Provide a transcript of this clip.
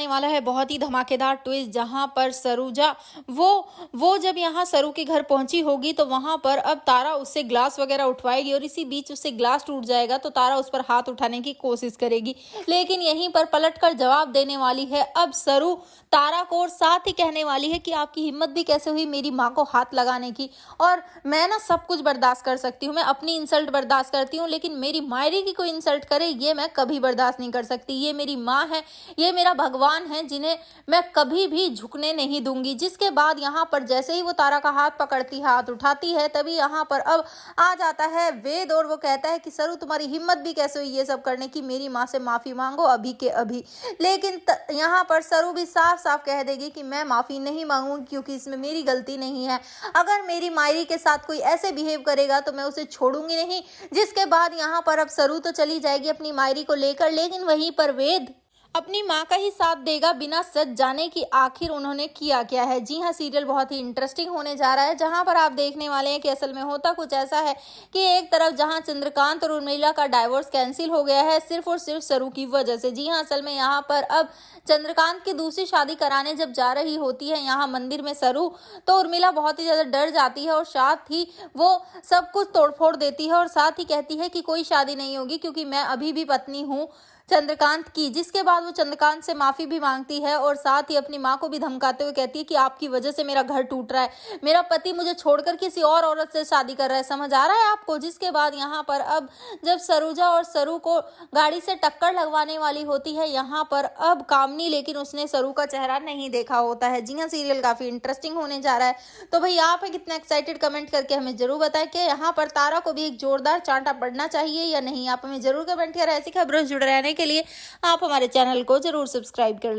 आने वाला है बहुत ही धमाकेदार ट्विस्ट, जहां पर सरोजा वो जब यहाँ सरू के घर पहुंची होगी तो वहां पर अब तारा उससे ग्लास वगैरह उठवाएगी और इसी बीच उससे ग्लास टूट जाएगा तो तारा उस पर हाथ उठाने की कोशिश करेगी, लेकिन यहीं पर पलटकर जवाब देने वाली है अब सरू तारा को और साथ ही कहने वाली है कि आपकी हिम्मत भी कैसे हुई मेरी माँ को हाथ लगाने की। और मैं ना सब कुछ बर्दाश्त कर सकती हूँ, मैं अपनी इंसल्ट बर्दाश्त करती हूँ, लेकिन मेरी मायरी की कोई इंसल्ट करे ये मैं कभी बर्दाश्त नहीं कर सकती। ये मेरी माँ है, ये मेरा भगवान है, जिन्हें मैं कभी भी झुकने नहीं दूंगी। जिसके बाद यहाँ पर जैसे ही वो तारा का हाथ पकड़ती हाथ उठाती है तभी यहाँ पर अब आ जाता है वेद और वो कहता है कि सरू तुम्हारी हिम्मत भी कैसे हुई ये सब करने की, मेरी माँ से माफी मांगो अभी के अभी। लेकिन यहाँ पर सरू भी साफ साफ कह देगी कि मैं माफी नहीं मांगूंगी क्योंकि इसमें मेरी गलती नहीं है। अगर मेरी मायरी के साथ कोई ऐसे बिहेव करेगा तो मैं उसे छोड़ूंगी नहीं। जिसके बाद यहाँ पर अब सरू तो चली जाएगी अपनी मायरी को लेकर, लेकिन वहीं पर वेद अपनी माँ का ही साथ देगा बिना सच जाने कि आखिर उन्होंने किया क्या है। जी हाँ, सीरियल बहुत ही इंटरेस्टिंग होने जा रहा है, जहां पर आप देखने वाले हैं कि असल में होता कुछ ऐसा है कि एक तरफ जहां चंद्रकांत और उर्मिला का डाइवोर्स कैंसिल हो गया है सिर्फ और सिर्फ सरू की वजह से। जी हाँ, असल में यहाँ पर अब चंद्रकांत की दूसरी शादी कराने जब जा रही होती है यहाँ मंदिर में सरू, तो उर्मिला बहुत ही ज्यादा डर जाती है और साथ ही वो सब कुछ तोड़फोड़ देती है और साथ ही कहती है कि कोई शादी नहीं होगी क्योंकि मैं अभी भी पत्नी हूँ चंद्रकांत की। जिसके बाद वो चंद्रकांत से माफी भी मांगती है और साथ ही अपनी माँ को भी धमकाते हुए कहती है कि आपकी वजह से मेरा घर टूट रहा है, मेरा पति मुझे छोड़कर किसी और औरत से शादी कर रहा है, समझ आ रहा है आपको। जिसके बाद यहाँ पर अब जब सरोजा और सरू को गाड़ी से टक्कर लगवाने वाली होती है यहाँ पर अब कामनी, लेकिन उसने सरू का चेहरा नहीं देखा होता है। जी हाँ, सीरियल काफी इंटरेस्टिंग होने जा रहा है। तो भाई आप कितना एक्साइटेड कमेंट करके हमें जरूर बताएं कि यहाँ पर तारा को भी एक जोरदार चांटा पड़ना चाहिए या नहीं। आप हमें जरूर कमेंट करें। ऐसी खबरों से जुड़े रहने के लिए आप हमारे चैनल को जरूर सब्सक्राइब कर लें।